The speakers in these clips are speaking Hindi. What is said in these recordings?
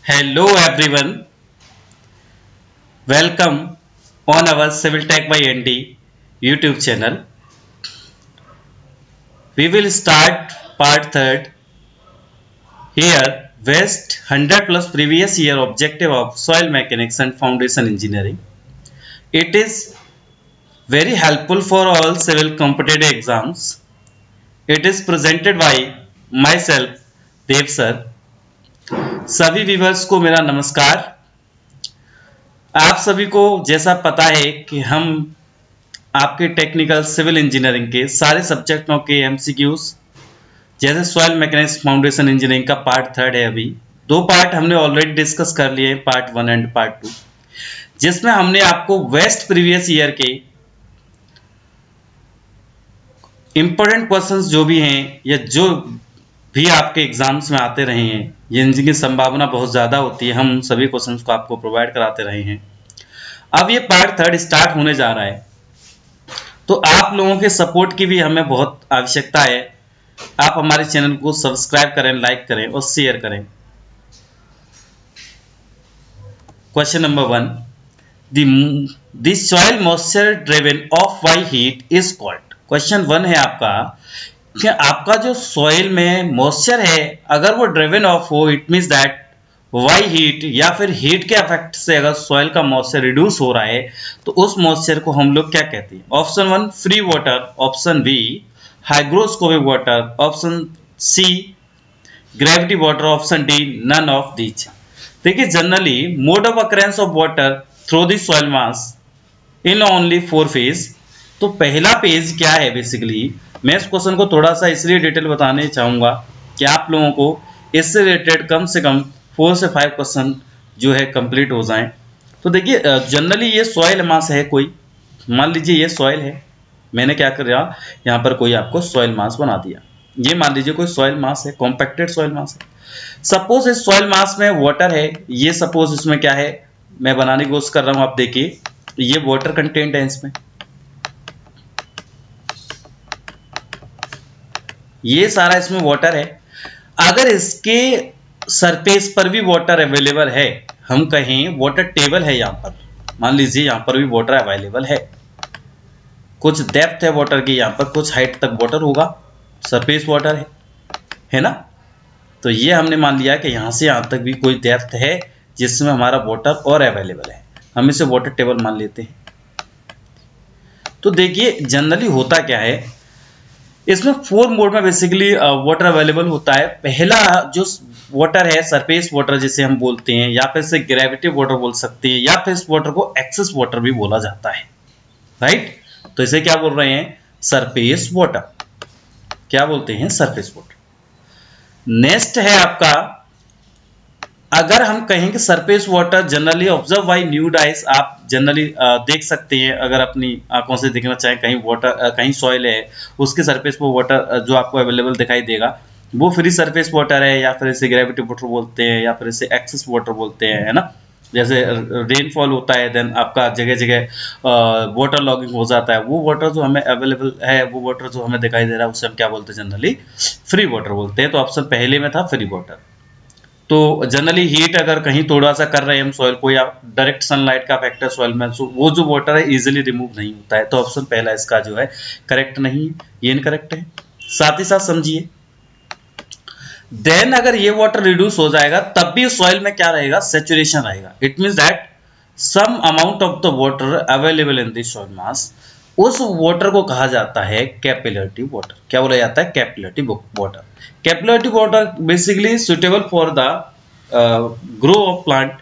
Hello everyone, welcome on our Civil Tech by ND YouTube channel. We will start part third here. West 100 plus previous year objective of soil mechanics and foundation engineering. It is very helpful for all civil competitive exams. It is presented by myself Dev sir. सभी व्यूवर्स को मेरा नमस्कार. आप सभी को जैसा पता है कि हम आपके टेक्निकल सिविल इंजीनियरिंग के सारे सब्जेक्टों के एमसीक्यूज जैसे सॉइल मैकेनिक्स फाउंडेशन इंजीनियरिंग का पार्ट थर्ड है. अभी दो पार्ट हमने ऑलरेडी डिस्कस कर लिए हैं, पार्ट 1 एंड पार्ट 2, जिसमें हमने आपको वेस्ट प्रीवियस ईयर के इंपॉर्टेंट क्वेश्चंस जो भी हैं या जो भी आपके एग्जाम्स में आते रहे हैं, जिनकी संभावना बहुत ज़्यादा होती है, हम सभी क्वेश्चंस को आपको प्रोवाइड कराते रहे हैं. अब ये पार्ट थर्ड स्टार्ट होने जा रहा है, तो आप लोगों के सपोर्ट की भी हमें बहुत आवश्यकता है. आप हमारे चैनल को सब्सक्राइब करें, लाइक करें और शेयर करें. Question number 1, the soil moisture driven of by heat is called. Question 1 है आपका कि आपका जो सॉइल में मॉइस्चर है, अगर वो ड्रिवन ऑफ हो, it means that why heat या फिर हीट के इफेक्ट से अगर सॉइल का मॉइस्चर रिड्यूस हो रहा है, तो उस मॉइस्चर को हम लोग क्या कहते हैं. Option 1 free water, option B hygroscopic water, option C gravity water, option D none of these. देखिए, generally mode of occurrence of water through the soil mass in only 4 phase. तो पहला पेज क्या है, बेसिकली मैं इस क्वेश्चन को थोड़ा सा इसलिए डिटेल बताने चाहूंगा कि आप लोगों को इससे रिलेटेड कम से कम 4 से 5 क्वेश्चन जो है कंप्लीट हो जाएं. तो देखिए, जनरली ये सॉइल मास है कोई, मान लीजिए ये सॉइल है, मैंने क्या कर रहा यहाँ पर कोई आपको सॉइल मास बना दिया. ये मान लीजिए कोई सॉइल मास है, कॉम्पैक्टेड सॉइल मास है. सपोज इस सॉइल मास में वाटर है, ये सपोज इसमें क्या है, मैं बनाने की कोशिश कर रहा हूं. आप देखिए, ये वाटर कंटेंट है इसमें, ये सारा इसमें वाटर है. अगर इसके सरफेस पर भी वाटर अवेलेबल है, हम कहें वाटर टेबल है यहाँ पर, मान लीजिए यहाँ पर भी वाटर अवेलेबल है, कुछ डेप्थ है वाटर की, यहाँ पर कुछ हाइट तक वाटर होगा, सरफेस वाटर है ना. तो ये हमने मान लिया कि यहाँ से यहाँ तक भी कोई डेप्थ है जिसमें हमारा वाटर और अवेलेबल है, हम इसे वाटर टेबल मान लेते हैं. तो देखिए, जनरली होता क्या है, इसमें 4 मोड में बेसिकली वाटर अवेलेबल होता है. पहला जो वाटर है सरफेस वाटर जिसे हम बोलते हैं, या फिर इसे ग्रेविटी वाटर बोल सकते हैं, या फिर इस वाटर को एक्सेस वाटर भी बोला जाता है, राइट. तो इसे क्या बोल रहे हैं, सरफेस वाटर. क्या बोलते हैं, सरफेस वाटर. नेक्स्ट है आपका, अगर हम कहें कि surface water generally observe by nude eyes, आप जनरली देख सकते हैं, अगर अपनी आंखों से देखना चाहें, कहीं वाटर कहीं सॉइल है, उसके सरफेस पर वाटर जो आपको अवेलेबल दिखाई देगा, वो फ्री सरफेस वाटर है, या फिर इसे ग्रेविटी वाटर बोलते हैं, या फिर इसे एक्सेस वाटर बोलते हैं, है ना. जैसे रेनफॉल होता है, देन आपका जगह जगह वाटर लॉगिंग हो जाता है, वो वाटर जो हमें अवेलेबल है, वो वाटर जो हमें दिखाई दे रहा है, उससे हम क्या बोलते हैं, जनरली फ्री वाटर बोलते हैं. तो ऑप्शन पहले में था फ्री वाटर. तो जनरली हीट अगर कहीं थोड़ा सा कर रहे हैं हम सॉइल को, या डायरेक्ट सनलाइट का फैक्टर सॉइल में, तो वो जो वाटर है इजीली रिमूव नहीं होता है. तो ऑप्शन पहला इसका जो है करेक्ट नहीं है, ये इनकरेक्ट है. साथ ही साथ समझिए, देन अगर ये वाटर रिड्यूस हो जाएगा, तब भी सॉइल में क्या रहेगा, सैचुरेशन रहेगा. It means that some amount of the water available in the soil mass, उस वाटर को कहा जाता है कैपिलरी वाटर. क्या बोला जाता है, capillary water. Capillary water basically suitable for the grow of plant.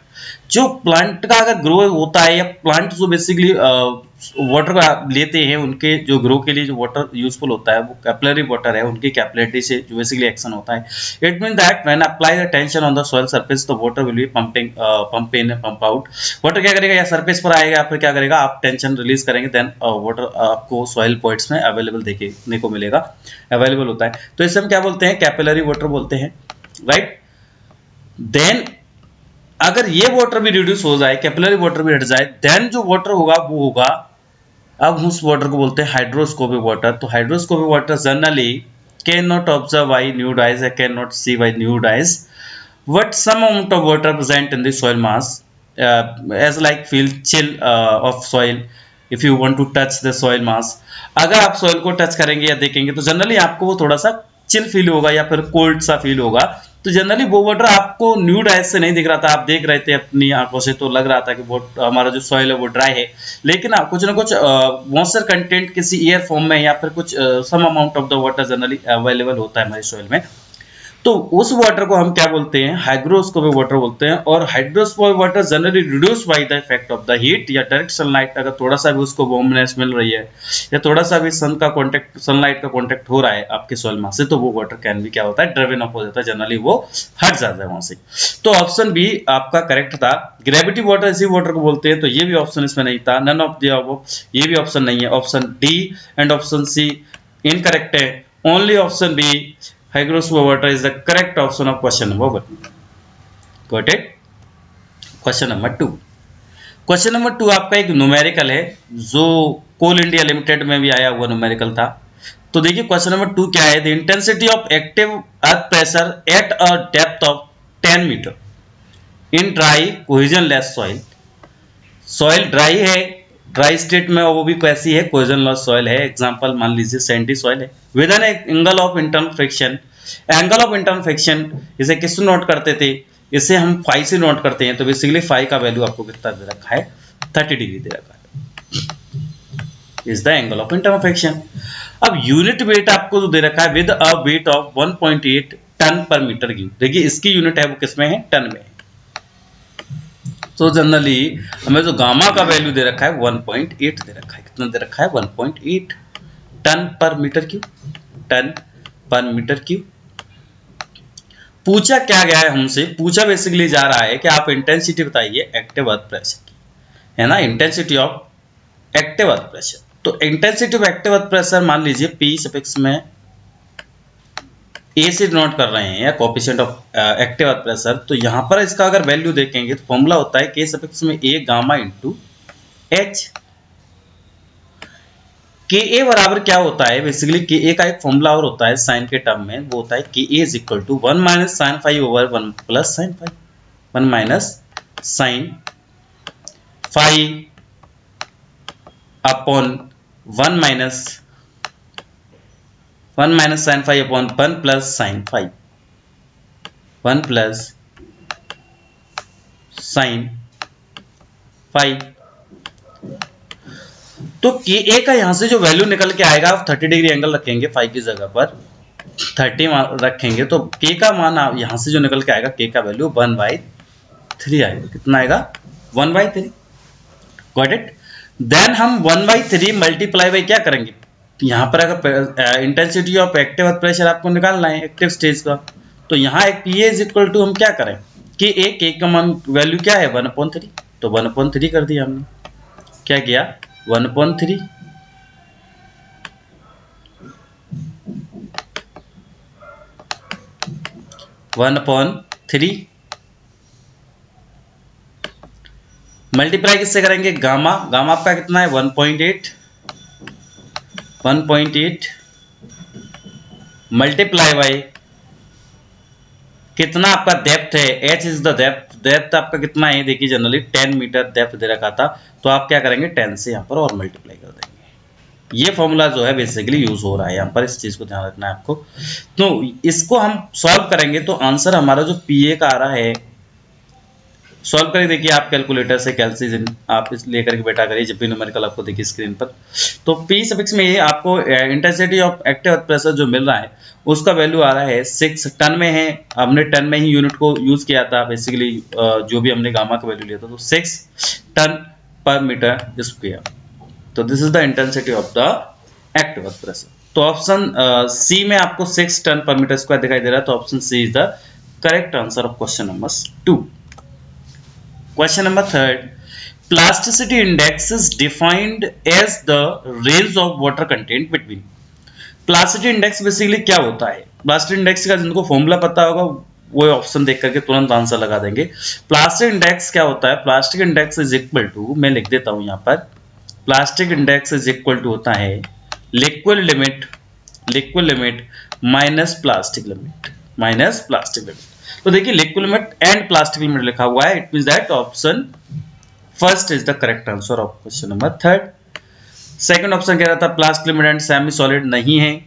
जो प्लांट का अगर ग्रो होता है, या प्लांट जो बेसिकली वाटर को लेते हैं, उनके जो ग्रो के लिए जो वाटर यूजफुल होता है, वो कैपिलरी वाटर है, उनकी कैपिलरिटी से जो बेसिकली एक्शन होता है. It mean that when apply the tension on the soil surface, the water will be pumping pump in pump out. Water क्या करेगा, या सरफेस पर आएगा, फिर क्या करेगा, आप टेंशन रिलीज करेंगे, देन वाटर आपको सॉइल पॉइंट्स में अवेलेबल देखने को मिलेगा, अवेलेबल होता है. तो इसे हम क्या बोलते हैं, कैपिलरी वाटर बोलते हैं, राइट. देन अगर ये वाटर भी रिड्यूस हो जाए, कैपिलरी वाटर भी हट जाए, देन जो वाटर होगा वो होगा, अब उस वाटर को बोलते हैं हाइड्रोस्कोपिक वाटर. तो hydroscopic water generally cannot observe by nude eyes, cannot see by nude eyes, what some amount of water present in the soil mass as like feel chill of soil if you want to touch the soil mass। अगर आप soil को touch करेंगे या देखेंगे तो जनरली आपको वो थोड़ा सा chill फील होगा या फिर कोल्ड सा फील होगा। तो जनरली वो वाटर आपको न्यूड आइज से नहीं दिख रहा था, आप देख रहे थे अपनी आंखों से तो लग रहा था कि वो हमारा जो सॉइल है वो ड्राई है, लेकिन कुछ ना कुछ मॉइस्चर कंटेंट किसी एयर फॉर्म में या फिर कुछ some amount of the water generally available होता है हमारे सॉइल में। तो उस वाटर को हम क्या बोलते हैं, हाइग्रोस्कोपिक वाटर बोलते हैं। और hygroscopic water generally reduce by the effect of the heat या डायरेक्ट सनलाइट, अगर थोड़ा सा भी उसको वार्मनेस मिल रही है या थोड़ा सा भी सनलाइट का कांटेक्ट हो रहा है आपके सॉइल मास से, तो वो वाटर कैन भी क्या होता है, ड्रिवन अप हो जाता है, जनरली वो हट जाता है वहां से। तो ऑप्शन बी आपका करेक्ट था। ग्रेविटी वाटर इसी वाटर को बोलते हैं, तो ये भी ऑप्शन इसमें नहीं था, नन ऑफ द अबव, ये भी ऑप्शन नहीं है। Option D and option C incorrect है। Only option B hygroscopic water is the correct option of question number 1. Got it? Question number 2. Question number 2 आपका एक न्यूमेरिकल है जो कोल इंडिया लिमिटेड में भी आया हुआ न्यूमेरिकल था। तो देखिए क्वेश्चन नंबर 2 क्या है, the intensity of active earth pressure at a depth of 10 metre in dry cohesionless soil. Soil dry है, ड्राई स्टेट में, और वो भी कैसी है, कोहेजन लॉस सॉइल है। एग्जांपल मान लीजिए सैंडी सॉइल है। With an angle of internal friction, angle of internal friction इसे किस नोट करते थे, इसे हम फाई से नोट करते हैं। तो बेसिकली फाई का वैल्यू आपको कितना दे रखा है, 30 डिग्री दे रखा है, is the angle of internal friction. अब यूनिट वेट आपको जो दे रखा है with a weight of 1.8 ton per metre cube. देखिए इसकी यूनिट है वो किसमें है, टन में है। तो जनरली हमें जो गामा का वैल्यू दे रखा है 1.8 दे रखा है। कितना दे रखा है, 1.8 ton per metre cube, ton per metre cube. पूछा क्या गया है हमसे, पूछा बेसिकली जा रहा है कि आप इंटेंसिटी बताइए एक्टिव अर्थ प्रेशर की, है ना, intensity of active earth pressure. तो intensity of active earth pressure मान लीजिए पी सफिक्स में ए से नोट कर रहे हैं या coefficient of active earth pressure. तो यहां पर इसका अगर वैल्यू देखेंगे तो फॉर्मूला होता है के सफिक्स में ए गामा इंटू एच। के ए बराबर क्या होता है, बेसिकली के ए का एक फॉर्मूला और होता है साइन के टर्म में, वो होता है K A is equal to 1 minus sine phi over 1 plus sine phi, 1 minus sine phi upon 1 minus sine phi upon 1 plus sine phi, 1 plus sine phi. तो के ए का यहां से जो वैल्यू निकल के आएगा, आप 30 डिग्री एंगल रखेंगे फाई की जगह पर 30 रखेंगे, तो के का मान यहां से जो निकल के आएगा, के का वैल्यू 1/3 आएगा। कितना आएगा, 1/3। Got it. देन हम 1/3 मल्टीप्लाई बाई क्या करेंगे, यहां पर अगर intensity of active earth pressure आपको निकालना है एक्टिव स्टेज का, तो यहां एक पी इज इक्वल टू हम क्या करें, कि के का मान वैल्यू क्या है 1/3, तो 1/3 कर दिया हमने। क्या किया, 1/3 1/3 मल्टीप्लाई किससे करेंगे, गामा, गामा आपका कितना है 1.8 मल्टीप्लाई बाई कितना आपका डेप्थ है, h is the depth. Depth आपका कितना है, देखिए जनरली 10 मीटर डेप्थ दे रखा था, तो आप क्या करेंगे 10 से यहाँ पर और मल्टीप्लाई कर देंगे। ये फॉर्मूला जो है बेसिकली यूज हो रहा है यहाँ पर, इस चीज को ध्यान रखना है आपको। तो इसको हम सॉल्व करेंगे तो आंसर हमारा जो पीए का आ रहा है, सॉल्व करिए। देखिए आप कैलकुलेटर से कैल्सी आप इस लेकर के बैठा करिए जब भी न्यूमेरिकल आपको देखिए स्क्रीन पर। तो पी सफिक्स में ये आपको intensity of active earth pressure जो मिल रहा है उसका वैल्यू आ रहा है 6 टन में है। हमने टन में ही यूनिट को यूज किया था बेसिकली, जो भी हमने गामा का वैल्यू लिया था, तो 6 टन पर मीटर स्क्वायर। तो this is the intensity of the active earth pressure. तो ऑप्शन सी में आपको 6 टन पर मीटर स्क्वायर दिखाई दे रहा है, तो option C is the correct answer of question number 2। Question number 3, plasticity index is defined as the range of water content between। Plasticity index basically क्या होता है, प्लास्टिसिटी इंडेक्स का जिनको फॉर्मूला पता होगा वो ऑप्शन देख करके तुरंत आंसर लगा देंगे। प्लास्टिक इंडेक्स क्या होता है, plastic index is equal to, मैं लिख देता हूं यहां पर, plastic index is equal to होता है liquid limit minus plastic limit, तो देखिए liquid limit and plastic limit लिखा हुआ है, it means that option first is the correct answer of question number third. Second option कह रहा था plastic limit and semi solid, नहीं है।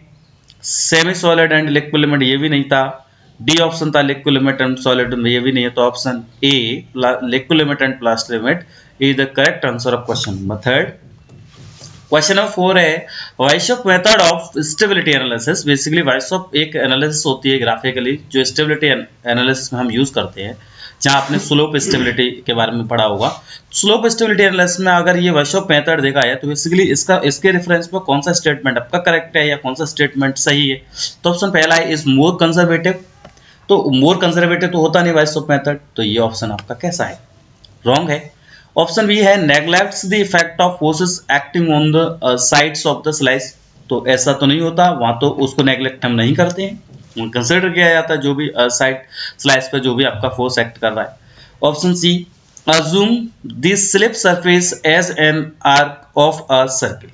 Semi solid and liquid limit ये भी नहीं था। डी ऑप्शन था लिक्विड लिमिट एंड सॉलिड, ये भी नहीं है। तो option A liquid limit and plastic limit is the correct answer of question number third. Question number 4 है Bishop method of stability analysis. Basically Bishop एक एनालिसिस होती है ग्राफिकली जो स्टेबिलिटी एनालिसिस में हम यूज करते हैं, जहां आपने स्लोप स्टेबिलिटी के बारे में पढ़ा होगा। स्लोप स्टेबिलिटी एनालिसिस में अगर ये वाइसॉप मेथड देखा है तो बेसिकली इसके रेफरेंस में कौन सा स्टेटमेंट आपका करेक्ट है या कौन सा स्टेटमेंट सही है। तो ऑप्शन पहला है इज मोर कंजर्वेटिव। तो मोर कंजर्वेटिव तो होता नहीं वाइसॉप मेथड, तो ये ऑप्शन आपका कैसा है, रॉन्ग है। ऑप्शन बी है neglects the effect of forces acting on the sides of the slice. तो ऐसा तो नहीं होता, वहां तो उसको नेग्लेक्ट हम नहीं करते हैं, कंसिडर किया जाता है जो भी साइड स्लाइस पे जो भी आपका फोर्स एक्ट कर रहा है। Option C assume the slip surface as an arc of a circle.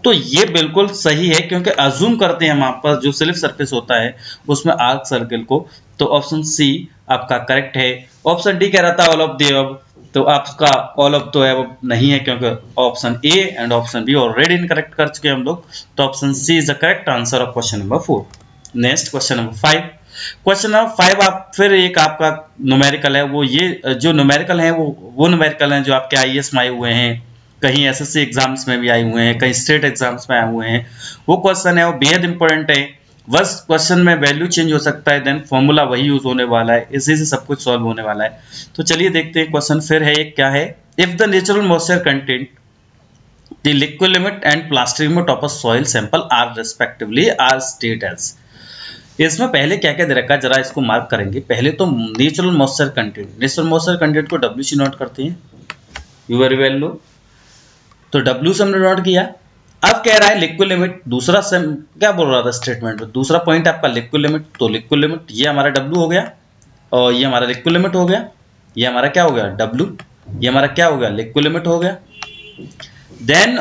तो ये बिल्कुल सही है क्योंकि अज्यूम करते हैं हम आपका जो स्लिप सरफेस होता है उसमें आर्क सर्किल को। तो ऑप्शन सी आपका करेक्ट है। ऑप्शन डी कह रहा था ऑल ऑफ द अबव, तो आपका ऑल ऑफ तो अब नहीं है क्योंकि option A and option B already incorrect कर चुके हैं हम लोग। तो option C is the correct answer of question number 4। Next question number 5। Question number 5 आप फिर एक आपका न्यूमेरिकल है, वो ये जो न्यूमेरिकल है वो न्यूमेरिकल हैं जो आपके आईएएस में आए हुए हैं, कहीं एसएससी एग्जाम्स में भी आए हुए हैं, कहीं स्टेट एग्जाम्स में आए हुए हैं। वो क्वेश्चन है वो बेहद इंपॉर्टेंट है। बस क्वेश्चन में वैल्यू चेंज हो सकता है, देन फॉर्मूला वही यूज होने वाला है, इसी से सब कुछ सॉल्व होने वाला है। तो चलिए देखते हैं क्वेश्चन फिर है एक क्या है। If the natural moisture content the liquid limit and plastic limit of a soil sample are respectively are state as. इसमें पहले क्या क्या दे रखा है जरा इसको मार्क करेंगे। पहले तो natural moisture content, natural moisture content को WC नोट करते हैं, यू वेरी वेल लो। तो W से हमने नोट किया। अब कह रहा है लिक्विड लिमिट, दूसरा क्या बोल रहा था स्टेटमेंट में, दूसरा पॉइंट आपका लिक्विड लिमिट। तो लिक्विड लिमिट ये हमारा W हो गया और ये हमारा लिक्विड लिमिट हो गया। ये हमारा क्या हो गया W, ये हमारा क्या हो गया लिक्विड लिमिट हो गया। Then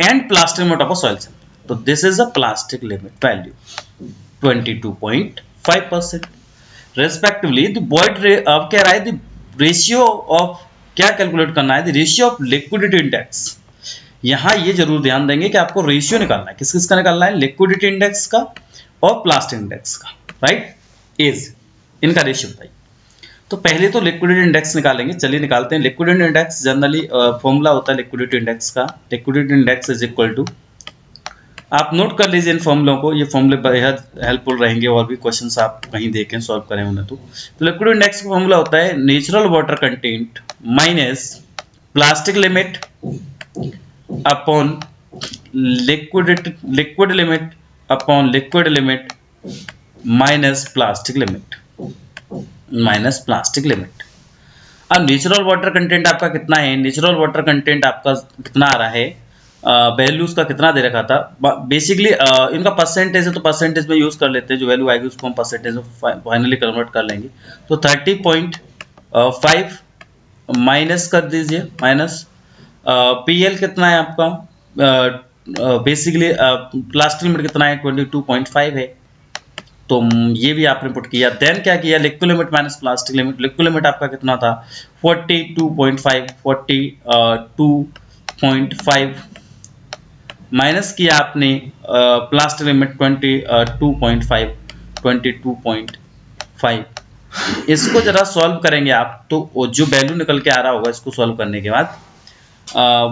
and plastic limit of a soil sample. तो this is a plastic limit value 22.5% respectively the void. अब कह रहा है द रेशियो ऑफ, क्या कैलकुलेट करना है, the ratio of liquidity index. यहां ये जरूर ध्यान देंगे कि आपको रेशियो निकालना है, किस किस का निकालना है, लिक्विडिटी इंडेक्स का और प्लास्टिक इंडेक्स का, राइट, एज, इनका रेशियो बताइए। तो पहले तो लिक्विडिटी इंडेक्स निकालेंगे, चलिए निकालते हैं। लिक्विडिटी इंडेक्स जनरली फॉर्मूला होता है लिक्विडिटी इंडेक्स का, liquidity index is equal to, आप नोट कर लीजिए इन फॉर्मूलों को, ये फॉर्मूले बेहद हेल्पफुल रहेंगे और भी क्वेश्चंस आप कहीं देखें सॉल्व करें उन्हें। तो लिक्विड इंडेक्स का फॉर्मूला होता है natural water content minus plastic limit upon liquid limit upon liquid limit minus plastic limit. अब नेचुरल वाटर कंटेंट आपका कितना है, नेचुरल वाटर कंटेंट आपका कितना आ रहा है, वैल्यूज का कितना दे रखा था। बेसिकली इनका परसेंटेज है तो परसेंटेज में यूज कर लेते हैं, जो वैल्यू आएगी उसको हम परसेंटेज में फाइनली कन्वर्ट कर लेंगे। तो 30.5 माइनस कर दीजिए, माइनस PL कितना है आपका, बेसिकली प्लास्टिक लिमिट कितना है 22.5 है, तो ये भी आपने पुट किया। देन क्या किया, liquid limit minus plastic limit. Liquid limit आपका कितना था 42.5 माइनस किया आपने प्लास्टिक लिमिट 22.5। इसको जरा सॉल्व करेंगे आप तो जो वैल्यू निकल के आ रहा होगा इसको सॉल्व करने के बाद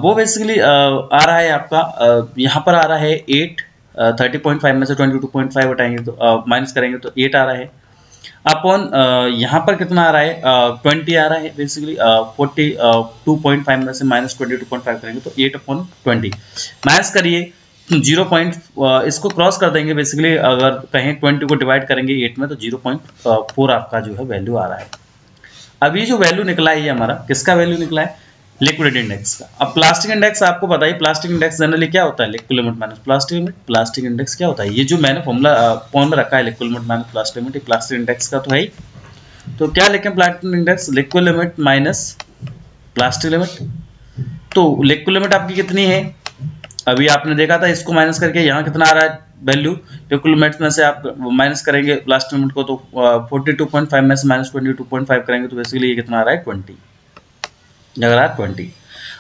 वो बेसिकली आ रहा है आपका यहाँ पर आ रहा है 8, 30.5 में से 22.5 हटाएंगे तो माइनस करेंगे तो 8 आ रहा है, अपॉन यहाँ पर कितना आ रहा है 20 आ रहा है। बेसिकली 42.5 में से माइनस 22.5 करेंगे तो 8/20 माइनस करिए 0. इसको क्रॉस कर देंगे। बेसिकली अगर कहीं 20 को डिवाइड करेंगे 8 में तो 0.4 आपका जो है वैल्यू आ रहा है। अब ये जो वैल्यू निकला है ये हमारा किसका वैल्यू निकला है, लिक्विड इंडेक्स का। अब प्लास्टिक इंडेक्स आपको बताइए, प्लास्टिक इंडेक्स जनरली क्या होता है, liquid limit minus plastic limit. Plastic index क्या होता है, ये जो मैंने फॉर्मूला में रखा है liquid limit minus plastic limit, plastic index का तो है ही। तो क्या लिखें plastic index, liquid limit minus plastic limit. तो लिक्विड लिमिट आपकी कितनी है, अभी आपने देखा था इसको माइनस करके यहाँ कितना आ रहा है वैल्यू डिक्लोमेट्स में से आप माइनस करेंगे लास्ट एलिमेंट को, तो 42.5 में से माइनस 22.5 करेंगे तो बेसिकली ये कितना आ रहा है 20, लग रहा है 20।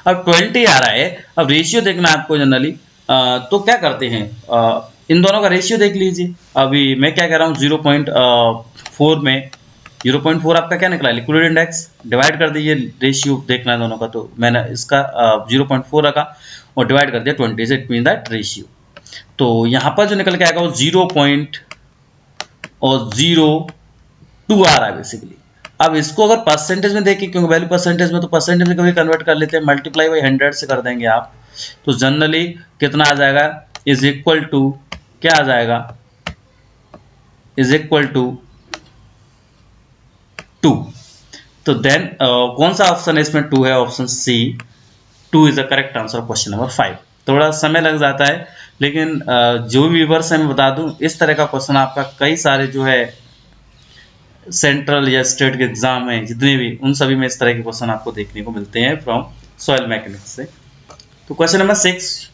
अब 20 आ रहा है, अब रेशियो देखना है आपको जनरली, तो क्या करते हैं, इन दोनों का रेशियो देख लीजिए। अभी मैं क्या कह रहा हूँ 0.4 में 0.4 आपका क्या निकला, लिक्विड इंडेक्स, डिवाइड कर दीजिए, रेशियो देखना है दोनों का, तो मैंने इसका 0.4 रखा और डिवाइड कर दिया 20 से, इट मीन दैट रेशियो। तो यहाँ पर जो निकल के आएगा वो 0.02 आ रहा है बेसिकली। अब इसको अगर परसेंटेज में देखें, क्योंकि वैल्यू परसेंटेज में, तो परसेंटेज में कभी कन्वर्ट कर लेते हैं, मल्टीप्लाई बाई 100 से कर देंगे आप, तो जनरली कितना आ जाएगा, इज इक्वल टू क्या आ जाएगा, इज इक्वल टू 2। तो देन कौन सा ऑप्शन है इसमें 2 है, option C 2 is the correct answer question number 5। थोड़ा समय लग जाता है, लेकिन जो भी व्यूअर्स है मैं बता दूं, इस तरह का क्वेश्चन आपका कई सारे जो है सेंट्रल या स्टेट के एग्जाम है जितने भी, उन सभी में इस तरह के क्वेश्चन आपको देखने को मिलते हैं फ्रॉम सॉइल मैकेनिक्स से। तो question number 6,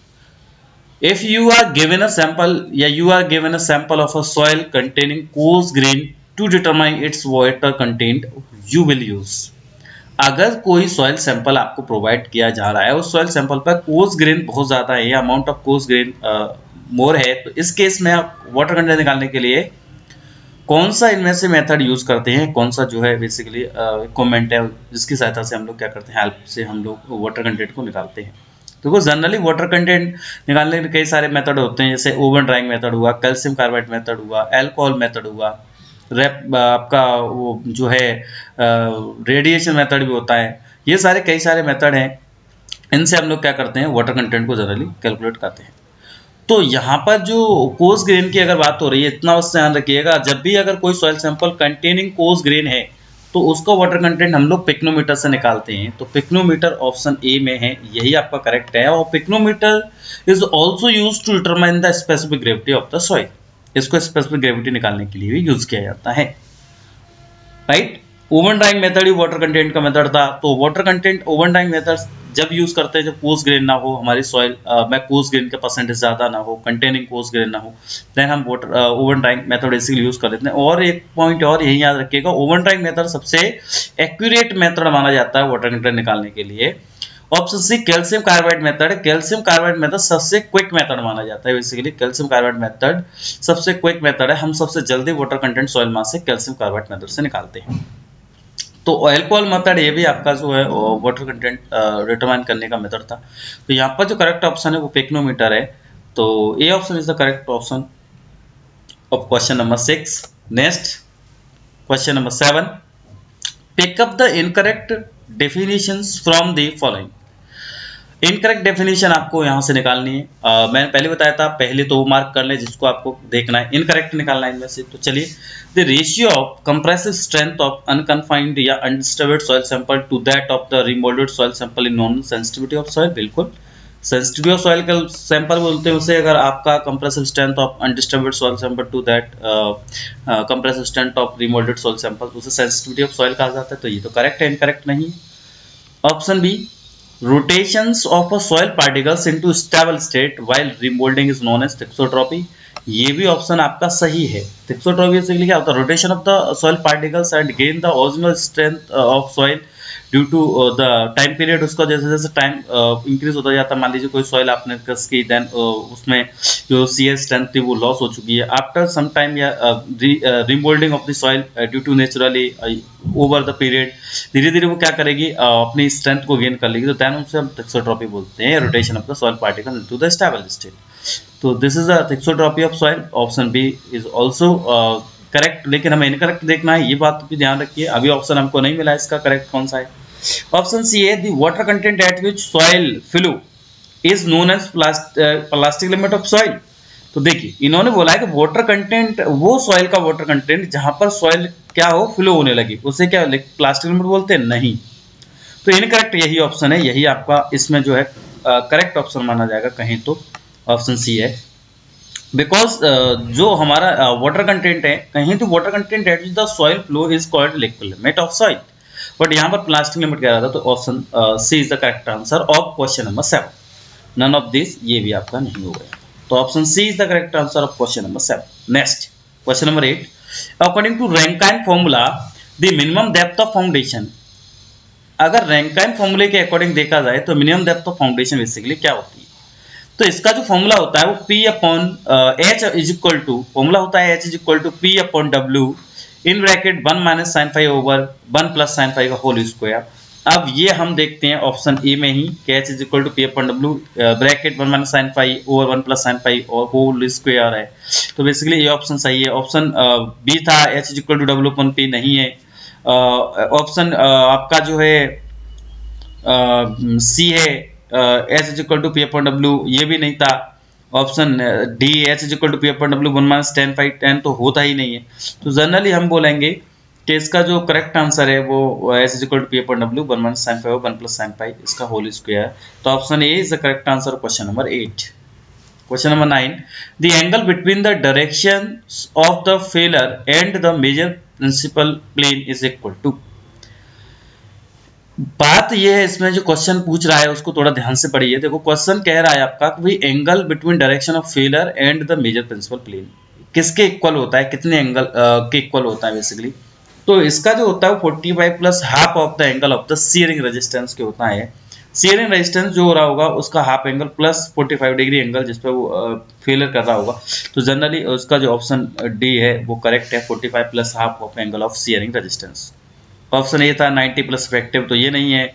if you are given a sample या you are given a sample of a soil containing coarse grain to determine its water content you will use. अगर कोई सॉइल सैंपल आपको प्रोवाइड किया जा रहा है, उस सॉइल सैंपल पर कोर्स ग्रेन बहुत ज्यादा है या अमाउंट ऑफ कोर्स ग्रेन मोर है, तो इस केस में आप वाटर कंटेंट निकालने के लिए कौन सा इनमें से मेथड यूज करते हैं, कौन सा जो है बेसिकली इक्विपमेंट है जिसकी सहायता से हम लोग क्या करते हैं, हेल्प से हम लोग वाटर कंटेंट को निकालते हैं। तो जनरली वाटर कंटेंट निकालने के कई सारे मेथड होते हैं, जैसे ओवन ड्राइंग मेथड हुआ, कैल्शियम कार्बाइड मेथड हुआ, अल्कोहल मेथड हुआ, आपका वो जो है रेडिएशन मेथड भी होता है। ये सारे कई सारे मेथड हैं, इनसे हम लोग क्या करते हैं, वाटर कंटेंट को जनरली कैलकुलेट करते हैं। तो यहाँ पर जो कोर्स ग्रेन की अगर बात हो रही है, इतना बस ध्यान रखिएगा, जब भी अगर कोई soil sample containing coarse grain है तो उसका वाटर कंटेंट हम लोग पिक्नोमीटर से निकालते हैं। तो पिक्नोमीटर ऑप्शन ए में है, यही आपका करेक्ट है। और pycnometer is also use to determine the specific gravity of the soil. इसको स्पेसिफिक ग्रेविटी निकालने के लिए भी यूज किया जाता है, राइट। ओवन ड्राइंग मेथड ही वाटर कंटेंट का मेथड था। तो water content oven drying method जब यूज करते हैं जब कोर्स ग्रेन ना हो हमारी सॉइल में, कोर्स ग्रेन का परसेंटेज ज्यादा ना हो, कंटेनिंग कोर्स ग्रेन ना हो, देन हम water oven drying method basically use कर लेते हैं। और एक पॉइंट और यही याद रखिएगा, ओवन ड्राइंग मेथड सबसे एक्यूरेट मेथड माना जाता है वाटर कंटेंट निकालने के लिए। Option C calcium carbide method, calcium carbide method सबसे क्विक मेथड माना जाता है। बेसिकली कैल्शियम कार्बाइड मेथड सबसे क्विक मेथड है, हम सबसे जल्दी वाटर कंटेंट सॉइल मास से कैल्शियम कार्बाइड मेथड से निकालते हैं। तो अल्कोहल मेथड ये भी आपका जो है वाटर कंटेंट डिटरमाइन करने का मेथड था। तो यहाँ पर जो करेक्ट ऑप्शन है वो पिक्नोमीटर है। तो A option is the correct option of question number 6। Next question number 7, pick up the incorrect definitions from the following. Incorrect definition आपको यहां से निकालनी है। मैंने पहले बताया था, पहले तो वो मार्क कर ले जिसको आपको देखना है, इनकरेक्ट निकालना है इनमें से। तो चलिए, the ratio of compressive strength of unconfined या undisturbed soil sample to that of the remoulded soil sample in non sensitivity of soil. बिल्कुल, सेंसिटिविटी ऑफ सॉइल का सैंपल बोलते हैं उसे, अगर आपका compressive strength of undisturbed soil sample to that compressive strength of remoulded soil sample, उसे सेंसिटिविटी ऑफ सॉइल कहा जाता है। तो ये तो करेक्ट है, इनकरेक्ट नहीं। Option B, rotations of a soil particles into stable state while remolding is known as thixotropy। ये भी ऑप्शन आपका सही है। थिक्सोट्रॉपी से क्या होता है, rotation of the soil particles and gain the original strength of soil due to the time period. उसका जैसे जैसे टाइम इंक्रीज होता जाता है, मान लीजिए कोई सॉइल आपने कस की, देन उसमें जो सीएस स्ट्रेंथ थी वो लॉस हो चुकी है, आफ्टर सम टाइम या remoulding of the soil due to naturally over the period, धीरे धीरे वो क्या करेगी, अपनी स्ट्रेंथ को गेन कर लेगी। तो देन उसे हम थिक्सोट्रॉपी बोलते हैं, rotation of the soil particle into the stable state. तो this is the thixotropy of soil. Option B is also correct, लेकिन हमें इनकरेक्ट देखना है, ये बात भी ध्यान रखिए। अभी ऑप्शन हमको नहीं मिला इसका करेक्ट कौन सा है। ऑप्शन सी है, the water content at which soil flow is known as plastic limit of soil. तो देखिए, इन्होंने बोला है कि वाटर कंटेंट, वो सॉइल का वाटर कंटेंट जहां पर सॉइल क्या हो, फ्लो होने लगी, उसे क्या प्लास्टिक लिमिट बोलते हैं? नहीं। तो इनकरेक्ट यही ऑप्शन है, यही आपका इसमें जो है करेक्ट ऑप्शन माना जाएगा कहीं तो ऑप्शन सी है। बिकॉज जो हमारा वाटर कंटेंट है, कहीं तो water content at the soil flow is called liquid limit of soil, but यहाँ पर प्लास्टिक लिमिट कह रहा था। तो option C is the correct answer of question number 7। None of this, ये भी आपका नहीं हो गया। तो option C is the correct answer of question number 7. Next question number 8. According to Rankine formula the minimum depth of foundation. अगर रैंकाइन फॉर्मूले के अकॉर्डिंग देखा जाए तो minimum depth of foundation basically क्या होती है. तो इसका जो फॉर्मूला होता है वो P upon H is equal to, formula होता है H is equal to P upon W in bracket 1 minus sine phi over 1 plus sine phi का होल स्क्वायर. अब ये हम देखते हैं ऑप्शन ए में ही कि H is equal to P upon W bracket 1 minus sine phi over 1 plus sine phi और होल स्क्वायर है. तो बेसिकली ये ऑप्शन सही है. ऑप्शन बी था H is equal to W upon P, नहीं है. ऑप्शन आपका जो है सी है H is equal to P upon W, ये भी नहीं था. Option D H is equal to P upon W 1 minus 10 phi 10 तो होता ही नहीं है. तो जनरली हम बोलेंगे कि इसका जो करेक्ट आंसर है वो H is equal to P upon W 1 minus sine phi 1 plus sine phi इसका होल स्क्वायर. तो option A is the correct answer of question number 8. Question number 9. The angle between the direction of the failure and the major principal plane is equal to. बात यह है, इसमें जो क्वेश्चन पूछ रहा है उसको थोड़ा ध्यान से पढ़िए. देखो क्वेश्चन कह रहा है आपका कि भाई angle between direction of failure and the major principal plane किसके इक्वल होता है, कितने एंगल के इक्वल होता है बेसिकली. तो इसका जो होता है 45 plus half of the angle of the shearing resistance के होता है. शियरिंग रेजिस्टेंस जो हो रहा होगा उसका half angle plus 45 degree angle जिस पे वो फेलर कर रहा होगा. तो जनरली उसका जो ऑप्शन डी है वो करेक्ट है, 45 plus half of angle of shearing resistance. Option A था 90 प्लस इफेक्टिव, तो ये नहीं है.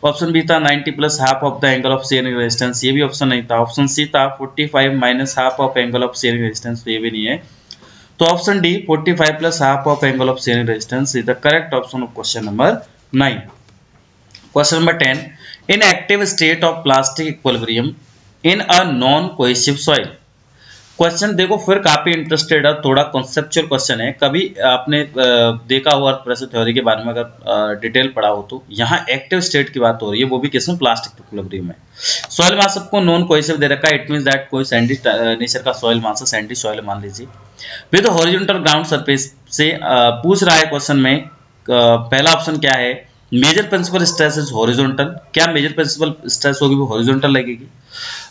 ऑप्शन बी था 90 plus half of the angle of shearing resistance, ये भी ऑप्शन नहीं था. ऑप्शन सी था 45 minus half of angle of shearing resistance, तो ये भी नहीं है. तो option D 45 plus half of angle of shearing resistance is the correct option of question number 9. Question number 10. In active state of plastic equilibrium in a non cohesive soil. Question देखो फिर काफी इंटरेस्टेड है, थोड़ा कॉन्सेप्चुअल क्वेश्चन है. कभी आपने देखा हो अर्थ प्रेशर थ्योरी के बारे में अगर डिटेल पढ़ा हो तो यहाँ एक्टिव स्टेट की बात हो रही है, वो भी किसमें, प्लास्टिक इक्विलिब्रियम में. सॉइल मास सबको नॉन कोहेसिव दे रखा है. इट मींस दैट कोई सैंडी नेचर का सॉइल मास है, सैंडी सॉइल मान लीजिए. विद हॉरिजॉन्टल ग्राउंड सरफेस से पूछ रहा है क्वेश्चन में. पहला ऑप्शन क्या है, major principal stress is horizontal. क्या मेजर प्रिंसिपल स्ट्रेस होगी वो हॉरिजॉन्टल लगेगी.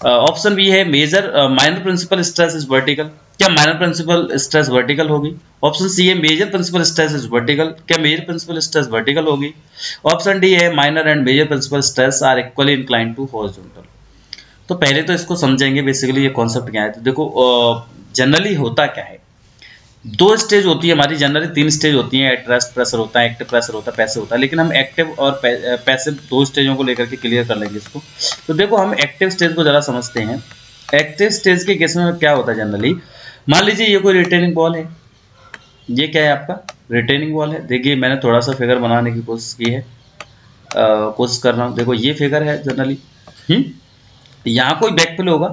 ऑप्शन बी है major minor principal stress is vertical. क्या माइनर प्रिंसिपल स्ट्रेस वर्टिकल होगी. ऑप्शन सी है major principal stress is vertical. क्या मेजर प्रिंसिपल स्ट्रेस वर्टिकल होगी. ऑप्शन डी है minor and major principal stress are equally inclined to horizontal. तो पहले तो इसको समझेंगे बेसिकली ये कॉन्सेप्ट क्या है. तो देखो जनरली होता क्या है, दो स्टेज होती है हमारी. जनरली 3 स्टेज होती हैं. एट रेस्ट प्रेशर होता है, एक्टिव प्रेशर होता है, पैसिव होता है. लेकिन हम एक्टिव और पैसिव 2 स्टेजों को लेकर के क्लियर कर लेंगे इसको. तो देखो हम एक्टिव स्टेज को जरा समझते हैं. एक्टिव स्टेज के केस में क्या होता है जनरली, मान लीजिए ये कोई रिटेनिंग बॉल है. ये क्या है आपका, रिटेनिंग बॉल है. देखिए मैंने थोड़ा सा फिगर बनाने की कोशिश की है, कोशिश कर रहा हूँ. देखो ये फिगर है जनरली. यहाँ कोई बैकफिल होगा.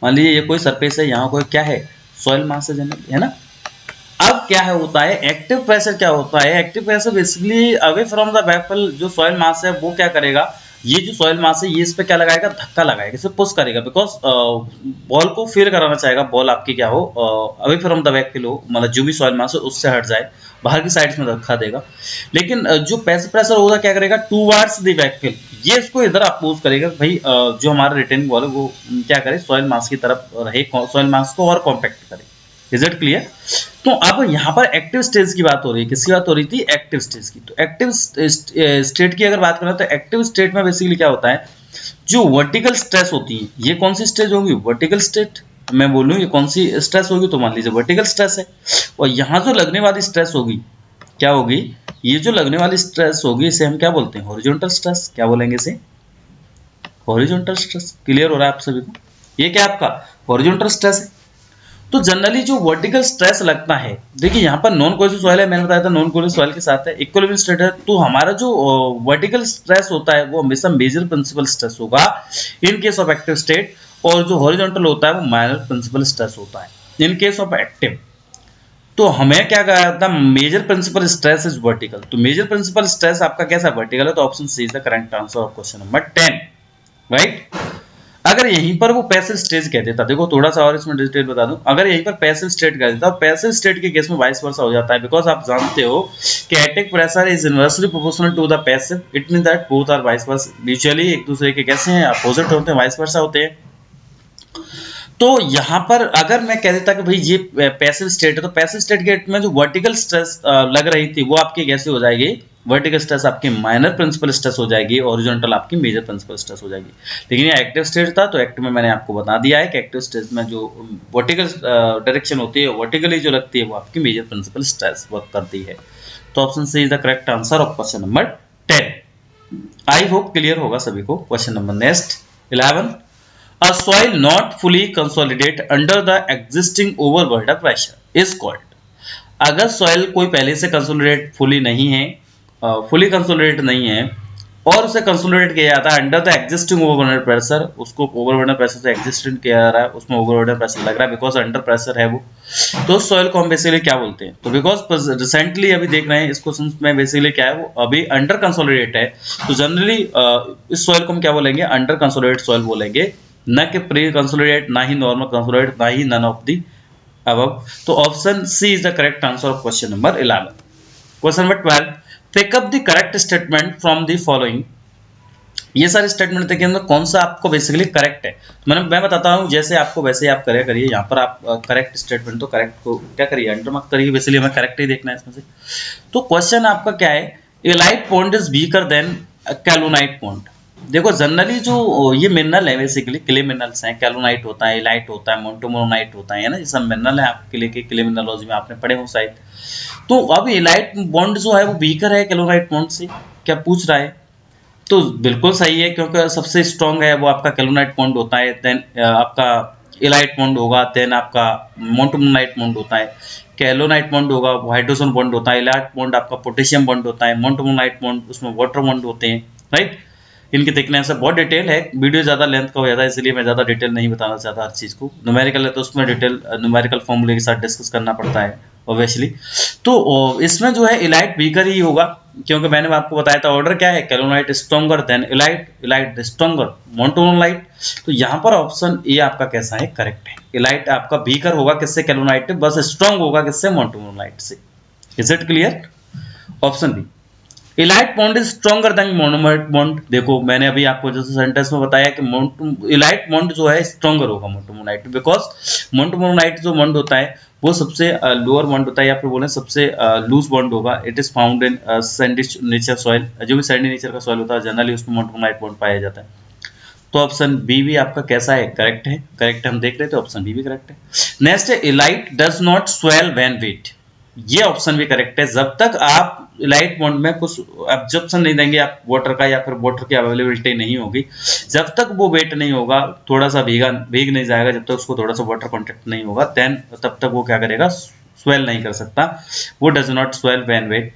मान लीजिए ये कोई सरफेस है, यहाँ कोई क्या है, सॉइल मास है जनरली, है ना. अब क्या है होता है, एक्टिव प्रेशर क्या होता है. Active pressure basically away from the backfill जो सॉइल मास है वो क्या करेगा, ये जो सॉइल मास है ये इस पे क्या लगाएगा, धक्का लगाएगा, इसे पुश करेगा. बिकॉज बॉल को फील कराना चाहेगा, बॉल आपकी क्या हो, अवे फ्रॉम द बैकफिल हो, मतलब जो भी सॉइल मास है उससे हट जाए, बाहर की साइड में धक्का देगा. लेकिन जो पैसिव प्रेशर होगा क्या करेगा, टूवर्ड्स द बैकफिल, ये इसको इधर अपोज करेगा. भाई जो हमारा रिटेनिंग बॉल है वो क्या करे, सॉइल मास की तरफ रहे, सॉइल मास को और कॉम्पैक्ट करे. Is it clear. तो अब यहाँ पर एक्टिव स्टेज की बात हो रही है. किसकी बात हो रही थी, एक्टिव स्टेज की. तो एक्टिव स्टेट की अगर बात करें तो एक्टिव स्टेट में बेसिकली क्या होता है, जो वर्टिकल स्ट्रेस होती है, ये कौन सी स्टेज होगी, वर्टिकल स्टेट. मैं बोलूँ ये कौन सी स्ट्रेस होगी, तो मान लीजिए वर्टिकल स्ट्रेस है. और यहाँ जो लगने वाली स्ट्रेस होगी क्या होगी, ये जो लगने वाली स्ट्रेस होगी इसे हम क्या बोलते हैं, हॉरिजॉन्टल स्ट्रेस. क्या बोलेंगे इसे, हॉरिजॉन्टल स्ट्रेस. क्लियर हो रहा है आप सभी को, ये क्या आपका हॉरिजॉन्टल स्ट्रेस है. तो जनरली जो वर्टिकल स्ट्रेस लगता है, देखिए यहाँ पर नॉन कोहेसिव सॉइल है, मैंने बताया था नॉन कोहेसिव सॉइल के साथ है, इक्विलिब्रियम स्टेट है. तो हमारा जो वर्टिकल स्ट्रेस होता है वो हमेशा मेजर प्रिंसिपल स्ट्रेस होगा in case of active state, और जो हॉरिजॉन्टल होता है वो माइनर प्रिंसिपल स्ट्रेस होता है इन केस ऑफ एक्टिव. तो हमें क्या कहा था, major principal stress is vertical. तो मेजर प्रिंसिपल स्ट्रेस आपका कैसा वर्टिकल है. तो option C is the correct answer of question number 10. Right. अगर यहीं पर वो पैसिव स्टेज कह देता, देखो थोड़ा सा और इसमें डिटेल बता दूं, अगर यहीं पर पैसिव स्टेट कह देता, पैसिव स्टेट के केस में वाइस वर्सा हो जाता है. बिकॉज आप जानते हो कि atomic pressure is inversely proportional to the passive. It means that both are vice versa, mutually एक दूसरे के कैसे हैं, अपोजिट होते हैं, वाइस वर्सा होते हैं. तो यहाँ पर अगर मैं कह देता कि भाई ये पैसिव स्टेट है, तो पैसिव स्टेट गेट में जो वर्टिकल स्ट्रेस लग रही थी वो आपकी कैसे हो जाएगी, वर्टिकल स्ट्रेस आपकी माइनर प्रिंसिपल स्ट्रेस हो जाएगी, हॉरिजॉन्टल आपकी मेजर प्रिंसिपल स्ट्रेस हो जाएगी। लेकिन ये एक्टिव स्टेट था, तो एक्टिव में मैंने आपको बता दिया है कि एक्टिव स्टेट में जो वर्टिकल डायरेक्शन होती है, वर्टिकली जो लगती है, वो आपकी मेजर प्रिंसिपल स्ट्रेस वर्क करती है। तो option C is the correct answer of question number 10। I hope clear होगा सभी को। Question number next 11, a soil not fully consolidate under the existing overwater pressure is called। अगर सॉइल कोई पहले से कंसोलिडेट फुली नहीं है, फुली कंसोलिडेट नहीं है और उसे कंसोलिडेट किया जाता है अंडर द एग्जिस्टिंग ओवरवाटर प्रेशर, उसको ओवरवाटर प्रेशर से एग्जिस्टेंट किया जा रहा है, उसमें ओवरवाटर प्रेशर लग रहा है बिकॉज अंडर प्रेशर है वो, तो सॉइल को हम बेसिकली क्या बोलते हैं, तो बिकॉज रिसेंटली अभी देख रहे हैं इस क्वेश्चन में बेसिकली क्या है, वो अभी अंडर कंसोलिडेट है, तो जनरली इस सॉइल को हम क्या बोलेंगे, अंडर कंसोलिडेट सॉइल बोलेंगे, न कि प्री कंसोलिडेट, ना ही नॉर्मल कंसोलिडेट, ना ही नन ऑफ द अबव। तो option C is the correct answer of question number 11। Question number 12, pick up the correct statement from the following. ये सारे स्टेटमेंट देखिए अंदर कौन सा आपको बेसिकली करेक्ट है, तो मैं बताता हूँ जैसे आपको वैसे ही आप करिए। यहाँ पर आप करेक्ट स्टेटमेंट, तो करेक्ट को क्या करिए, अंडर मार्क करिए, बेसिकली हमें करेक्ट ही देखना है इसमें से। तो क्वेश्चन आपका क्या है, illite bond is weaker than kaolinite bond. देखो जनरली जो ये मिनरल है बेसिकली क्ले मिनरल्स हैं, कैलोनाइट होता है, एलाइट होता है, मोंटोमोनाइट होता है ना, ये सब मिनरल है आपके लिए क्ले मिनरोलॉजी में आपने पढ़े हो शायद। तो अब एलाइट बॉन्ड जो है वो वीकर है कैलोनाइट बॉन्ड से, क्या पूछ रहा है, तो बिल्कुल सही है क्योंकि सबसे स्ट्रॉन्ग है वो आपका कैलोनाइट बॉन्ड होता है, देन आपका एलाइट बॉन्ड होगा, देन आपका मोंटोमोनाइट बॉन्ड होता है, कैलोनाइट बॉन्ड होगा वो हाइड्रोजन बॉन्ड होता है, एलाइट बॉन्ड आपका पोटेशियम बॉन्ड होता है, मोंटोमोनाइट बॉन्ड उसमें वाटर बॉन्ड होते हैं, राइट। इनकी थिकनेस है, बहुत डिटेल है, वीडियो ज़्यादा लेंथ का हो जाता है इसलिए मैं ज़्यादा डिटेल नहीं बताना चाहता हर चीज़ को। न्यूमेरिकल है तो उसमें डिटेल न्यूमेरिकल फॉर्मूले के साथ डिस्कस करना पड़ता है ऑब्वियसली। तो इसमें जो है इलाइट वीकर ही होगा क्योंकि मैंने आपको बताया था ऑर्डर क्या है, kaolinite stronger than illite, illite stronger montmorillonite. तो यहाँ पर ऑप्शन ए आपका कैसा है, करेक्ट है। इलाइट आपका वीकर होगा किससे, कैलोनाइट, बस स्ट्रॉन्ग होगा किससे, मोंटोमोनाइट से। Is it clear? Option B, illite bond is stronger than मोनोमोनाइट बॉन्ड। देखो मैंने अभी आपको जैसे सेंटेंस में बताया कि इलाइट बॉन्ड जो है स्ट्रॉन्गर होगा मोनोमोनाइट, बिकॉज मोनोमोनाइट जो बॉन्ड होता है वो सबसे लोअर बॉन्ड होता है या फिर बोले सबसे लूज बॉन्ड होगा। It is found in Sandy nature soil, जो भी सैंडी नेचर का सॉइल होता है जनरली उसमें मोनोमोनाइट बॉन्ड पाया जाता है। तो ऑप्शन बी भी आपका कैसा है, करेक्ट है। करेक्ट हम देख रहे थे, ऑप्शन बी भी करेक्ट है। नेक्स्ट है illite does not swell when wet. ये ऑप्शन भी करेक्ट है। जब तक आप लाइट बॉन्ड में कुछ एब्जॉर्प्शन नहीं देंगे आप वाटर का या फिर वाटर की अवेलेबिलिटी नहीं होगी, जब तक वो वेट नहीं होगा, थोड़ा सा भीग नहीं जाएगा, जब तक उसको थोड़ा सा वाटर कॉन्टेक्ट नहीं होगा, देन तब तक वो क्या करेगा, स्वेल नहीं कर सकता। वो does not swell when wet.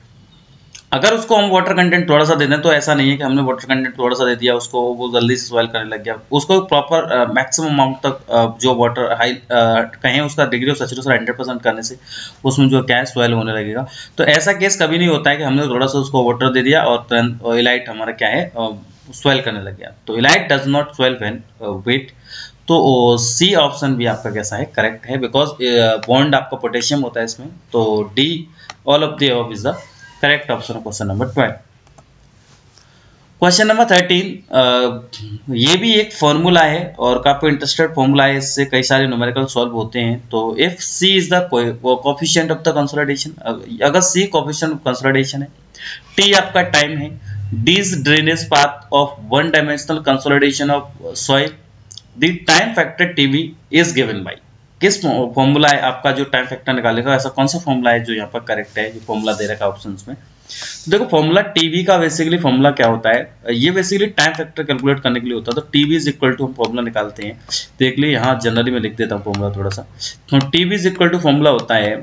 अगर उसको हम वाटर कंटेंट थोड़ा सा दे दें तो ऐसा नहीं है कि हमने वाटर कंटेंट थोड़ा सा दे दिया उसको वो जल्दी से स्वेल करने लग गया। उसको प्रॉपर मैक्सिमम अमाउंट तक जो वाटर हाई कहें उसका डिग्री ऑफ सैचुरेशन 100% करने से उसमें जो क्या है स्वेल होने लगेगा। तो ऐसा केस कभी नहीं होता है कि हमने थोड़ा सा उसको वाटर दे दिया और इलाइट हमारा क्या है स्वेल करने लग गया। तो illite does not swell when wet. तो सी ऑप्शन भी आपका कैसा है, करेक्ट है, बिकॉज बॉन्ड आपका पोटेशियम होता है इसमें। तो D all of the above is the correct option question number 12। Question number 13, ये भी एक फॉर्मूला है और काफी इंटरेस्टेड फॉर्मूला है, इससे कई सारे न्यूमेरिकल सॉल्व होते हैं। तो if C is the coefficient of the consolidation, अगर सी कोएफिशिएंट ऑफ कंसोलिडेशन है, टी आपका टाइम है, D is drainage path of one dimensional consolidation of soil, the time factor TV is given by. किस फॉर्मूला है आपका जो टाइम फैक्टर निकालेगा, ऐसा कौन सा फॉर्मूला है जो यहाँ पर करेक्ट है, जो फॉर्मूला दे रखा है ऑप्शंस में। तो देखो फॉर्मूला टीवी का बेसिकली फॉर्मूला क्या होता है, ये बेसिकली टाइम फैक्टर कैलकुलेट करने के लिए होता है। तो टीवी इज इक्वल टू हम फॉर्मूला निकालते हैं, देख लिए यहाँ जनरली में लिख देता हूँ फॉर्मूला थोड़ा सा। तो TV is equal to formula होता है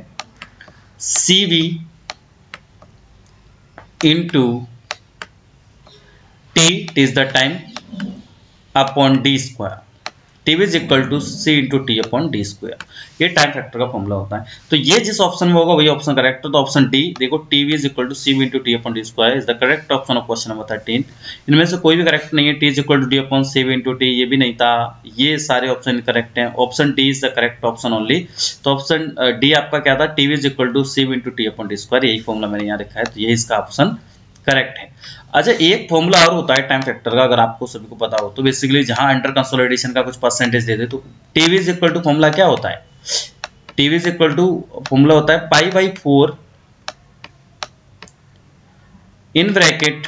CV into T is the time upon D square. TV is equal to C into T upon D square, ये टाइम फैक्टर का फॉर्मूला होता है। तो ये जिस ऑप्शन में होगा वही ऑप्शन करेक्ट है। तो ऑप्शन डी देखो, TV is equal to C into T upon D square is the correct option of question number 13। इनमें से कोई भी करेक्ट नहीं है। T is equal to D upon C into T ये भी नहीं था, ये सारे ऑप्शन करेक्ट हैं। Option D is the correct option only. तो ऑप्शन डी आपका क्या था, TV is equal to C into T upon D square, यही फॉर्मूला मैंने यहाँ लिखा है, तो ये इसका ऑप्शन करेक्ट है। अच्छा, एक फॉर्मूला और होता है टाइम फैक्टर का, अगर आपको सभी को पता हो तो बेसिकली जहां अंडर कंसोलिडेशन का कुछ परसेंटेज दे दे तो TV is equal to formula क्या होता है? TV is equal to formula होता है pi by 4 in bracket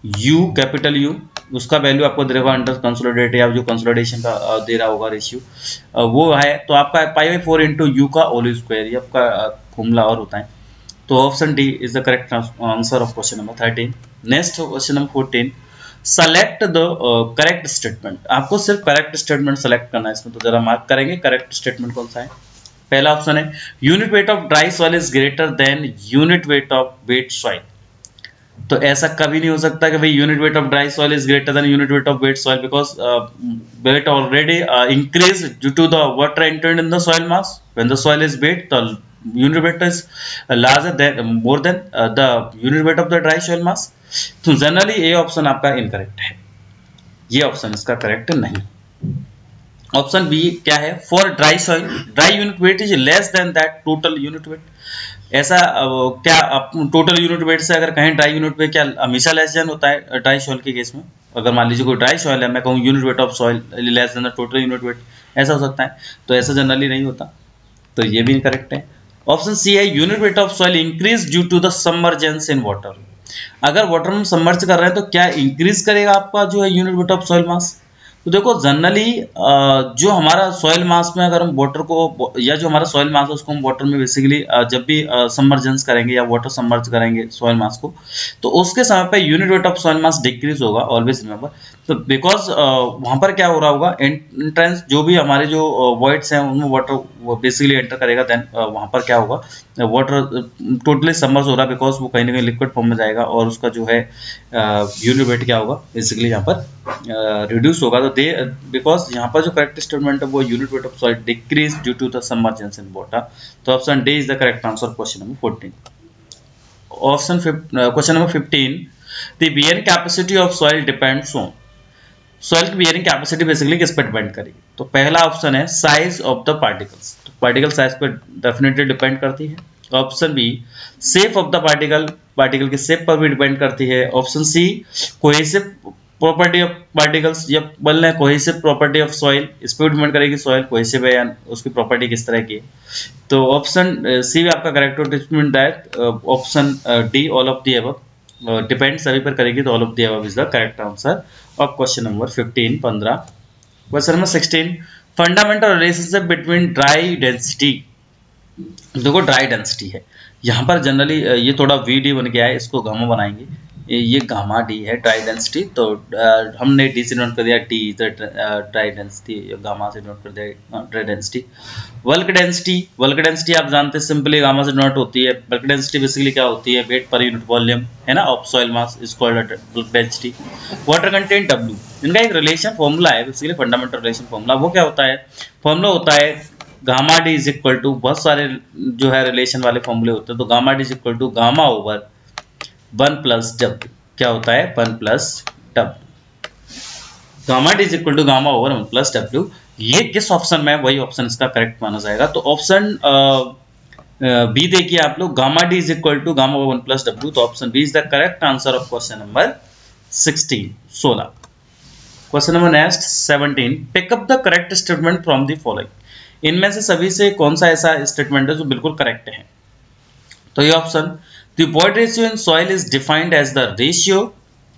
U, capital U, उसका वैल्यू आपको दे देगा अंडर कंसोलिडेट या जो कंसोलिडेशन का दे रहा होगा रेशियो वो है, तो आपका पाई बाई 4 इंटू यू का होल स्क्वायर, ये आपका फॉर्मूला और होता है। तो option D is the correct answer of question number 13। Next question number 14, select the correct statement. आपको सिर्फ करेक्ट स्टेटमेंट सेलेक्ट करना है इसमें, तो जरा मार्क करेंगे करेक्ट स्टेटमेंट कौन सा है। पहला ऑप्शन है unit weight of dry soil is greater than unit weight of wet soil. तो ऐसा कभी नहीं हो सकता कि भाई unit weight of dry soil is greater than unit weight of wet soil, because wet already increase due to the water entered in the soil mass. When the soil is wet, the unit weight is larger than more than the unit weight of the dry soil mass। तो जनरली ये ऑप्शन आपका इनकरेक्ट है, ये ऑप्शन इसका करेक्ट नहीं। ऑप्शन बी क्या है, for dry soil dry unit weight is less than that total unit weight. ऐसा क्या टोटल यूनिट वेट से अगर कहें ड्राई यूनिट वेट क्या हमेशा लेस देन होता है ड्राई सॉइल के केस में? अगर मान लीजिए कोई ड्राई सॉइल है, मैं कहूँ unit weight of soil less than the total unit weight, ऐसा हो सकता है? तो ऐसा जनरली नहीं होता, तो ये भी इनकरेक्ट है। ऑप्शन सी है unit weight of soil increase due to the submergence in water. अगर वाटर में सबमर्ज कर रहे हैं तो क्या इंक्रीज करेगा आपका जो है यूनिट वेट ऑफ सॉइल मास? तो देखो जनरली जो हमारा सॉइल मास में अगर हम वाटर को या जो हमारा सॉइल मास है उसको हम वाटर में बेसिकली जब भी सबमर्जेंस करेंगे या वाटर सबमर्ज करेंगे सॉइल मास को, तो उसके समय पे unit weight of soil mass decrease होगा, ऑलवेज रिमेंबर। तो बिकॉज वहां पर क्या हो रहा होगा, एंट्रेंस जो भी हमारे जो वॉइड्स हैं उनमें वाटर बेसिकली एंटर करेगा, देन वहां पर क्या होगा, वाटर टोटली सबमर्ज हो रहा है, बिकॉज वो कहीं ना कहीं लिक्विड फॉर्म में जाएगा और उसका जो है यूनिट वेट क्या होगा बेसिकली यहाँ पर रिड्यूस होगा। तो दे बिकॉज यहाँ पर जो करेक्ट स्टेटमेंट है वो unit weight of soil decreases due to the submergence in water. तो option D is the correct answer question number 14। Option question number 15, the bearing capacity of soil depends on. Soil की बियरिंग कैपेसिटी बेसिकली किस पर डिपेंड करेगी? तो पहला ऑप्शन है साइज ऑफ द पार्टिकल्स, तो पार्टिकल साइज पर डेफिनेटली डिपेंड करती है। Option B shape of the particle, particle के शेप पर भी डिपेंड करती है। Option C cohesive property of particles, या बोल रहे हैं कोहेसिव प्रॉपर्टी ऑफ सॉइल, इस पर डिपेंड करेगी सॉइल कोहेसिव है या उसकी प्रॉपर्टी किस तरह की है। तो ऑप्शन सी आपका correct statement that option D all of the above depend सभी पर करेगी, तो all of the above is the correct answer of question number 15। Question number 16, fundamental relationship between dry density. देखो ड्राई डेंसिटी है यहाँ पर जनरली ये थोड़ा वी डी बन गया है, इसको गामा बनाएंगे, ये गामा डी है ड्राई डेंसिटी। तो हमने डी से नोट कर दिया डी ड्राई डेंसिटी, गामा से नोट कर दिया dry density. Bulk density, bulk density आप जानते हैं सिंपली गामा से नोट होती है। बल्क डेंसिटी बेसिकली क्या होती है, वेट पर यूनिट वॉल्यूम है ना of soil mass is called bulk density. Water content W, इनका एक रिलेशन फॉर्मूला है बेसिकली, फंडामेंटल रिलेशन फॉर्मूला। वो क्या होता है, फॉर्मूला होता है gamma D is equal to, बहुत सारे जो है रिलेशन वाले फॉर्मूले होते हैं, तो gamma D is equal to gamma over 1 plus W. क्या होता है 1 plus W, gamma D is equal to gamma over 1 plus W. ये किस ऑप्शन में है, वही ऑप्शन इसका करेक्ट माना जाएगा। तो ऑप्शन बी देखिए आप लोग, gamma D is equal to gamma over 1 plus W, तो option B is the correct answer of question number 16। Question number next 17, pick up the correct statement from the following. इनमें से सभी से कौन सा ऐसा स्टेटमेंट है जो बिल्कुल करेक्ट है? तो ये option, the void ratio in soil is defined as the ratio।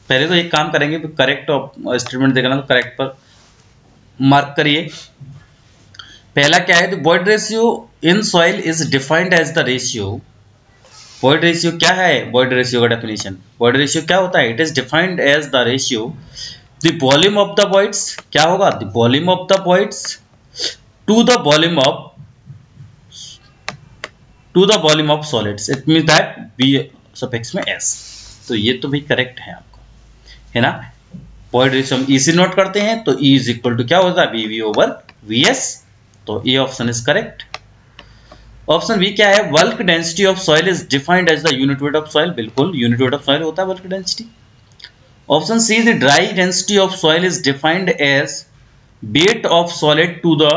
पहले तो एक काम करेंगे, करेक्ट स्टेटमेंट देखना तो करेक्ट पर मार्क करिए। पहला क्या है, the void ratio in soil is defined as the ratio। void ratio क्या है, void ratio का डेफिनेशन, void ratio क्या होता है, it is defined as the ratio the volume of the voids, क्या होगा, the volume of the voids to the volume of solids, it means that v suffix में s। तो ये तो भी करेक्ट है आपको, है ना। void ratio हम e से नोट करते हैं, तो e इज इक्वल टू क्या होता है, vv ओवर vs। तो ये option is correct. Option B क्या है, bulk density of soil is defined as the unit weight of soil. बिल्कुल यूनिट वेट ऑफ सॉइल होता है bulk density. Option C, the dry density of soil is defined as weight of solid to the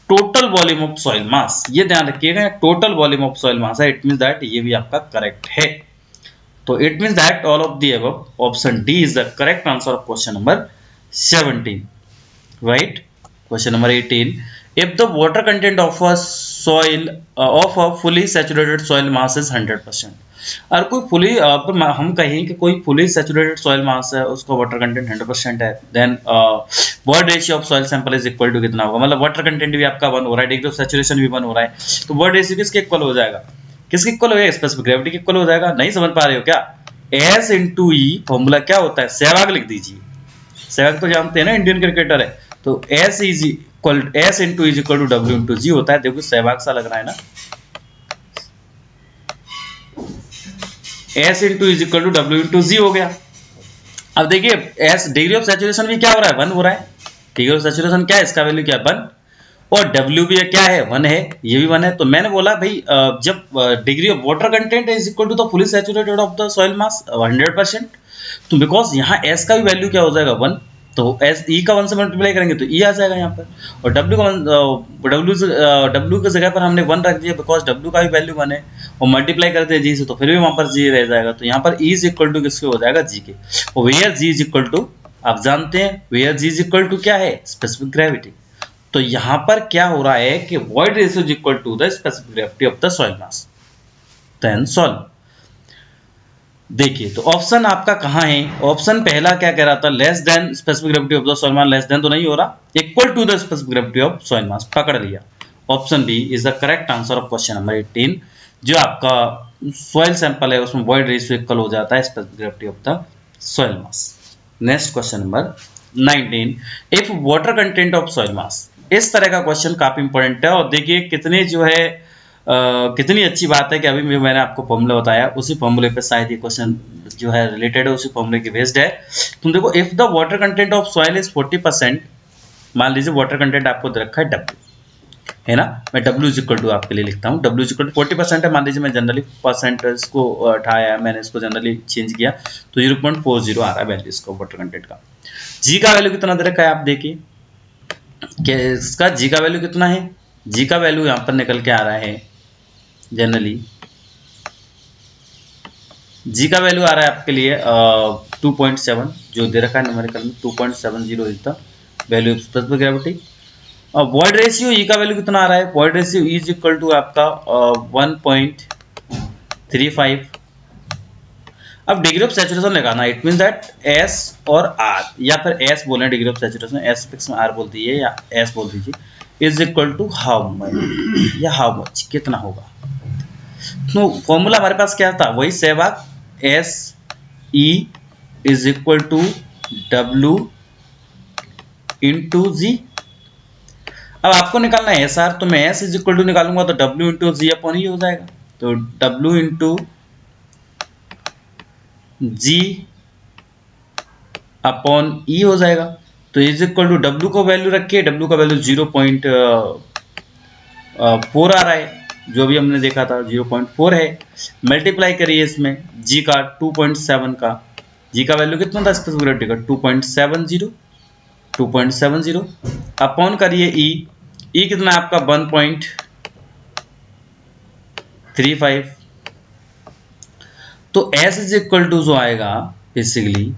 total volume of soil mass. ये ध्यान रखिएगा, total volume of soil mass है, इट मींस दैट ये भी आपका करेक्ट है। तो it means that all of the above, option D is the correct answer of question number 17, right. Question number 18, if the water content of a soil of a fully saturated soil mass is 100%, और कोई फुली हम कहें कि कोई फुली सैचुरेटेड सॉइल मास है, उसका वाटर कंटेंट 100% है, then void ratio of soil sample is equal to कितना होगा, मतलब वाटर कंटेंट भी आपका 1 हो रहा है, डिग्री ऑफ सैचुरेशन भी 1 हो रहा है, तो वर्ड रेशियो किसके इक्वल हो जाएगा, किसके इक्वल हो जाएगा, स्पेसिफिक ग्रेविटी के इक्वल हो जाएगा। नहीं समझ पा रहे हो क्या? S इंटू ई फॉर्मूला क्या होता है, सहवाग लिख दीजिए, सहवाग तो जानते हैं ना, इंडियन क्रिकेटर है, तो S is equal S into is equal to W into G होता है। देखो सहवाग सा लग रहा है ना, S into is equal to W into G हो गया। अब देखिए S डिग्री ऑफ सैचुरेशन भी क्या हो रहा है, 1 हो रहा है, डिग्री ऑफ सैचुरेशन क्या है, इसका वैल्यू क्या है 1, और W भी क्या है 1 है, ये भी 1 है। तो मैंने बोला भाई जब degree of water content is equal to the fully saturated of the soil mass 100%, तो बिकॉज यहाँ S का भी वैल्यू क्या हो जाएगा 1, तो S E का 1 से मल्टीप्लाई करेंगे तो E आ जाएगा यहाँ पर, और W का W की जगह पर हमने 1 रख दिया बिकॉज W का भी वैल्यू 1 है, और मल्टीप्लाई करते हैं G से तो फिर भी वहां पर G रह जाएगा, तो यहाँ पर E इज इक्वल टू किसके हो जाएगा, G के, और where G is equal to, आप जानते हैं where G is equal to क्या है, स्पेसिफिक ग्रेविटी। तो यहां पर क्या हो रहा है कि void ratio is equal to the specific gravity of the soil mass, then solve. देखिए तो ऑप्शन आपका कहां है, ऑप्शन पहला क्या कह रहा था, less than specific gravity of the soil mass, less than तो नहीं हो रहा, equal to the specific gravity of soil mass पकड़ लिया। Option B is the correct answer of question number 18, जो आपका सॉइल सैंपल है उसमें वॉइड रेशियो इक्वल हो जाता है specific gravity of the soil mass. Next question number 19, if water content of soil मास, इस तरह का क्वेश्चन काफी इंपॉर्टेंट है, और देखिए कितने जो है कितनी अच्छी बात है कि अभी भी मैंने आपको फॉर्मूला बताया, उसी फॉर्मूले पे शायद ये क्वेश्चन जो है रिलेटेड है, उसी फॉर्मूले की बेस्ड है। तुम देखो if the water content of soil is 40%, मान लीजिए वाटर कंटेंट आपको दे रखा है W, है ना, मैं W इज इक्वल टू आपके लिए लिखता हूँ, W इज इक्वल टू 40% है, मान लीजिए मैं जनरली परसेंट इसको उठाया, मैंने इसको जनरली चेंज किया, तो 0.40 आ रहा है वैल्यू इसको वाटर कंटेंट का। G का वैल्यू कितना दे रखा है, आप देखिए कि इसका G का वैल्यू कितना है, G का वैल्यू यहाँ पर निकल के आ रहा है, जनरली G का वैल्यू आ रहा है आपके लिए 2.7 जो दे रखा है न्यूमेरिकल में, 2.70 is the value of specific gravity. और वॉइड रेशियो E का वैल्यू कितना आ रहा है, void ratio E is equal to आपका 1.35। अब डिग्री ऑफ सैचुरेशन लगाना, इट मीन दैट S और R, या फिर S बोले degree of saturation, S fix में R बोल दीजिए या S बोल दीजिए, is equal to how much या हाउ मच कितना होगा। तो फॉर्मूला हमारे पास क्या था, वही Sehwag S E is equal to W into G। अब आपको निकालना है SR, तो मैं S इज इक्वल टू निकालूंगा तो W इंटू G अपॉन ही हो जाएगा, तो W into G upon E हो जाएगा, तो इज इक्वल टू W को वैल्यू रखिए, W का वैल्यू 0.4 आ रहा है, जो भी हमने देखा था 0.4 है, मल्टीप्लाई करिए इसमें G का 2.7 का, G का वैल्यू कितना था स्पेसिफिक ग्रेविटी का 2.70 अपॉन करिए E कितना है आपका 1.35, तो S इज इक्वल टू जो आएगा बेसिकली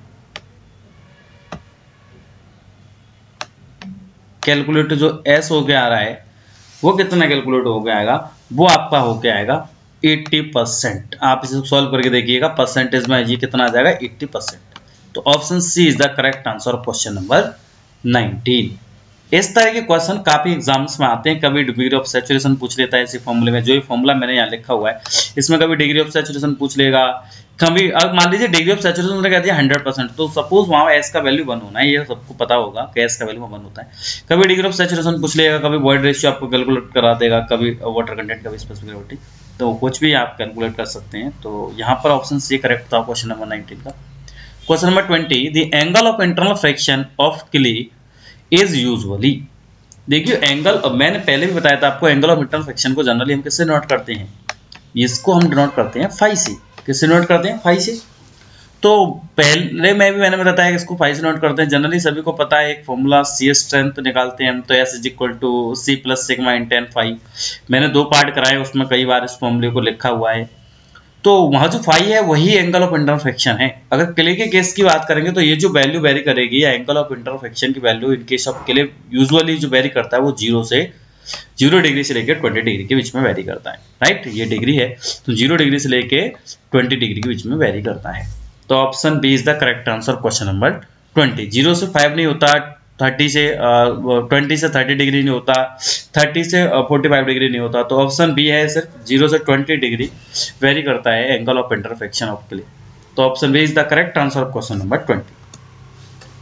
कैलकुलेट जो S हो गया आ रहा है वो कितना कैलकुलेट हो गया आएगा, वो आपका हो गया आएगा 80%। आप इसे सॉल्व करके देखिएगा, परसेंटेज में ये कितना आ जाएगा 80%। तो option C is the correct answer of question number 19। इस तरह के क्वेश्चन काफी एग्जाम्स में आते हैं, कभी डिग्री ऑफ सैचुरेशन पूछ लेता है इसी फॉर्मूले में, जो ये फॉर्मूला मैंने यहाँ लिखा हुआ है इसमें कभी डिग्री ऑफ सैचुरेशन पूछ लेगा, कभी अब मान लीजिए डिग्री ऑफ सैचुरेशन ने कह दिया 100%, तो सपोज वहां S का वैल्यू 1 होना है, ये सबको पता होगा कि S का वैल्यू 1 होता है। कभी डिग्री ऑफ सैचुरेशन पूछ लेगा, कभी वॉइड रेशियो आपको कैलकुलेट करा देगा, कभी वाटर कंटेंट, कभी स्पेसिफिक ग्रेविटी, तो कुछ भी आप कैलकुलेट कर सकते हैं। तो यहाँ पर ऑप्शन सी करेक्ट था क्वेश्चन नंबर 19 का। Question number 20, the angle of internal fraction of clay is usually, देखिए एंगल, मैंने पहले भी बताया था आपको, एंगल ऑफ इंटरनल फ्रैक्शन को जनरली हम किससे नोट करते हैं, इसको हम डिनोट करते हैं फाई से। किससे नोट करते हैं, फाई से। तो पहले मैंने बताया कि इसको फाई से नोट करते हैं, जनरली सभी को पता है एक फॉर्मूला सी स्ट्रेंथ निकालते हैं हम, तो S is equal to C plus sigma in tan phi. मैंने 2 पार्ट कराए, उसमें कई बार इस फॉर्मूले को लिखा हुआ है। तो वहाँ जो फाई है वही एंगल ऑफ इंटरसेक्शन है। अगर क्ले के केस की बात करेंगे तो ये जो वैल्यू वेरी करेगी या एंगल ऑफ इंटरसेक्शन की value in case of clay usually जो वेरी करता है वो 0 डिग्री से लेकर 20 डिग्री के बीच में वेरी करता है, राइट। ये डिग्री है तो 0 डिग्री से लेके 20 डिग्री के बीच में वेरी करता है। तो option B is the correct answer question number 20। 0 से 5 नहीं होता, 30 से 20 से 30 डिग्री नहीं होता, 30 से 45 डिग्री नहीं होता। तो ऑप्शन बी है सिर्फ 0 से 20 डिग्री वेरी करता है angle of intersection of clay. तो option B is the correct answer of question number 20।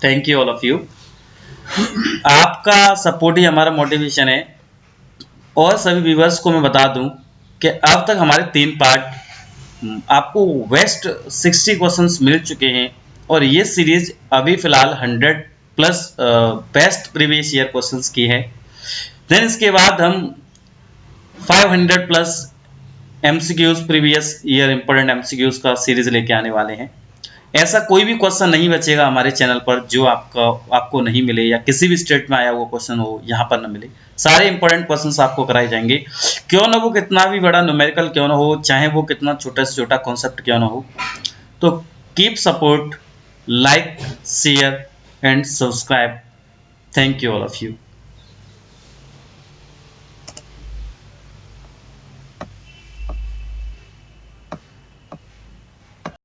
Thank you all of you. आपका सपोर्ट ही हमारा मोटिवेशन है। और सभी व्यूवर्स को मैं बता दूं कि अब तक हमारे 3 पार्ट आपको बेस्ट 60 क्वेश्चंस मिल चुके हैं और ये सीरीज अभी फिलहाल 100 plus best previous year questions की है। देन इसके बाद हम 500 plus MCQs previous year important MCQs का सीरीज लेके आने वाले हैं। ऐसा कोई भी क्वेश्चन नहीं बचेगा हमारे चैनल पर जो आपको नहीं मिले या किसी भी स्टेट में आया हुआ क्वेश्चन हो यहाँ पर न मिले। सारे इंपॉर्टेंट क्वेश्चंस आपको कराए जाएंगे, क्यों ना वो कितना भी बड़ा न्यूमेरिकल क्यों ना हो, चाहे वो कितना छोटा से छोटा कॉन्सेप्ट क्यों ना हो। तो keep support, like, share and subscribe. Thank you all of you.